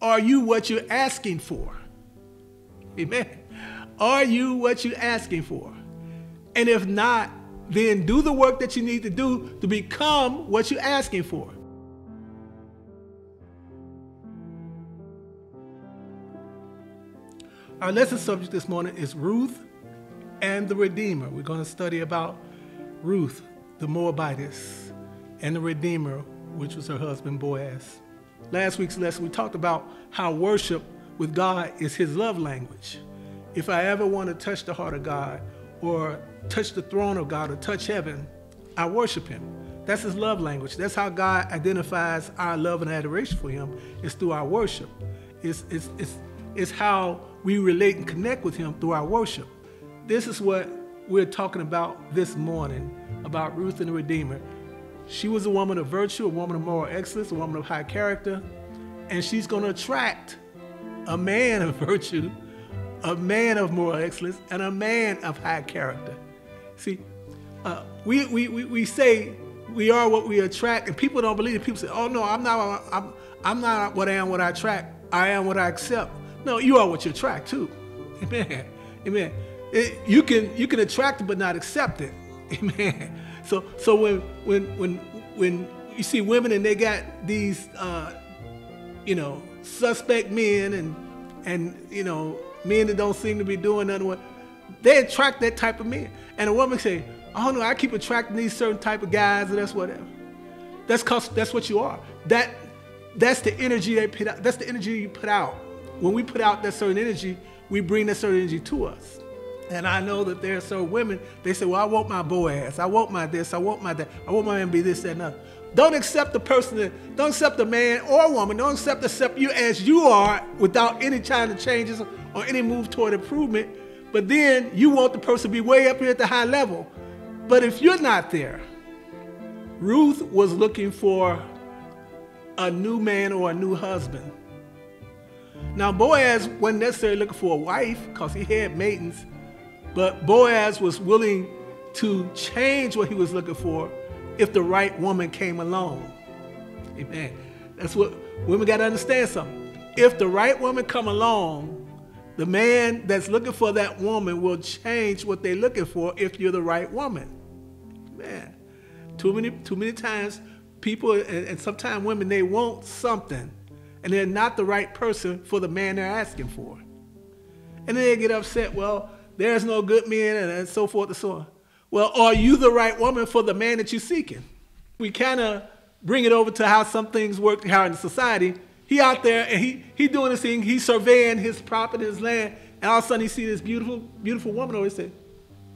are you what you're asking for? Amen. Are you what you're asking for? And if not, then do the work that you need to do to become what you're asking for. Our lesson subject this morning is Ruth and the Redeemer. We're going to study about Ruth, the Moabitess, and the Redeemer, which was her husband Boaz. Last week's lesson, we talked about how worship with God is his love language. If I ever want to touch the heart of God or touch the throne of God or touch heaven, I worship him. That's his love language. That's how God identifies our love and adoration for him, is through our worship. It's how we relate and connect with him through our worship. This is what we're talking about this morning, about Ruth and the Redeemer. She was a woman of virtue, a woman of moral excellence, a woman of high character, and she's going to attract a man of virtue, a man of moral excellence, and a man of high character. See, we say we are what we attract, and people don't believe it. People say, "Oh no, I'm not what I am, what I attract. I am what I accept." No, you are what you attract too. Amen. Amen. You can attract it but not accept it. Amen. So when you see women and they got these suspect men and men that don't seem to be doing nothing, they attract that type of men. And a woman say, "Oh no, I keep attracting these certain type of guys," and that's whatever. That's what you are. That's the energy they put out. That's the energy you put out. When we put out that certain energy, we bring that certain energy to us. And I know that there are certain women, they say, "Well, I want my Boaz, I want my this, I want my that, I want my man to be this, that, and that." Don't accept the person, don't accept the man or woman, don't accept you as you are without any kind of changes or any move toward improvement. But then you want the person to be way up here at the high level. But if you're not there, Ruth was looking for a new man or a new husband. Now, Boaz wasn't necessarily looking for a wife because he had maidens, but Boaz was willing to change what he was looking for if the right woman came along. Amen. That's what women got to understand something. If the right woman come along, the man that's looking for that woman will change what they're looking for if you're the right woman. Man, too many times people and sometimes women, they want something and they're not the right person for the man they're asking for. And then they get upset, well, there's no good men and so forth and so on. Well, are you the right woman for the man that you're seeking? We kind of bring it over to how some things work here in society. He out there and he doing this thing, he's surveying his property, his land, and all of a sudden he see this beautiful, beautiful woman over there. Say,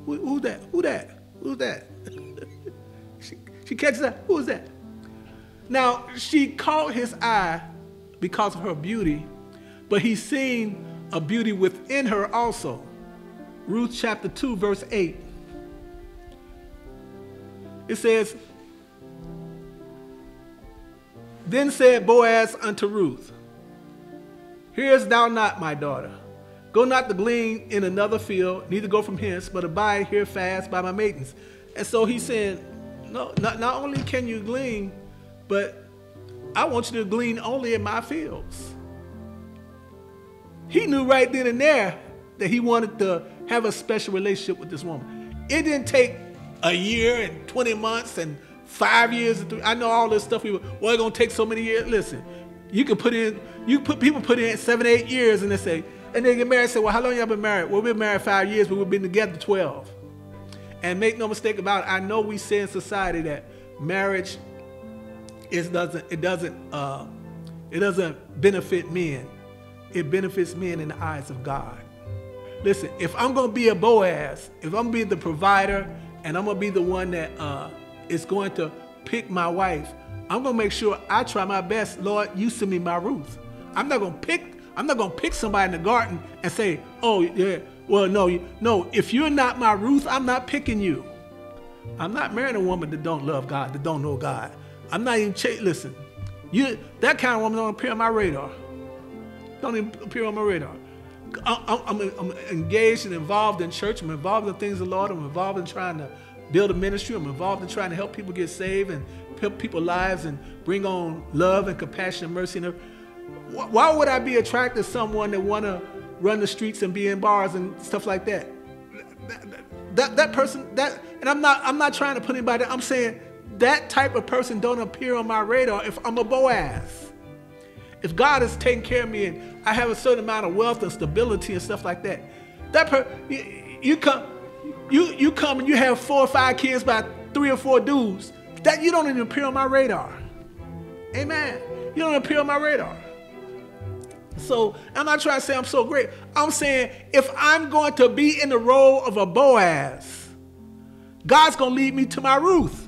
who's that? Who that? Who's that? she catches that. Who's that? Now, she caught his eye because of her beauty, but he's seen a beauty within her also. Ruth chapter 2, verse 8. It says, "Then said Boaz unto Ruth, Hearest thou not, my daughter? Go not to glean in another field, neither go from hence, but abide here fast by my maidens." And so he's saying, no, not only can you glean, but I want you to glean only in my fields. He knew right then and there that he wanted to have a special relationship with this woman. It didn't take a year and 20 months and 5 years. I know all this stuff. It's going to take so many years. Listen, people put in 7, 8 years and they get married and say, "Well, how long y'all been married?" "Well, we've been married 5 years, but we've been together 12. And make no mistake about it, I know we say in society that marriage it doesn't benefit men. It benefits men in the eyes of God. Listen, if I'm going to be a Boaz, if I'm going to be the provider, and I'm going to be the one that is going to pick my wife, I'm going to make sure I try my best. Lord, you send me my Ruth. I'm not going to pick somebody in the garden and say, "Oh, yeah, well, no, if you're not my Ruth, I'm not picking you." I'm not marrying a woman that don't love God, that don't know God. I'm not even listen. That kind of woman don't appear on my radar. Don't even appear on my radar. I'm engaged and involved in church. I'm involved in things of the Lord. I'm involved in trying to build a ministry. I'm involved in trying to help people get saved and help people's lives and bring on love and compassion and mercy. Why would I be attracted to someone that want to run the streets and be in bars and stuff like that? That person, and I'm not trying to put anybody, I'm saying that type of person don't appear on my radar if I'm a Boaz. If God is taking care of me and I have a certain amount of wealth and stability and stuff like that, you come and you have 4 or 5 kids by 3 or 4 dudes, that you don't even appear on my radar. Amen. You don't appear on my radar. So I'm not trying to say I'm so great. I'm saying if I'm going to be in the role of a Boaz, God's going to lead me to my Ruth.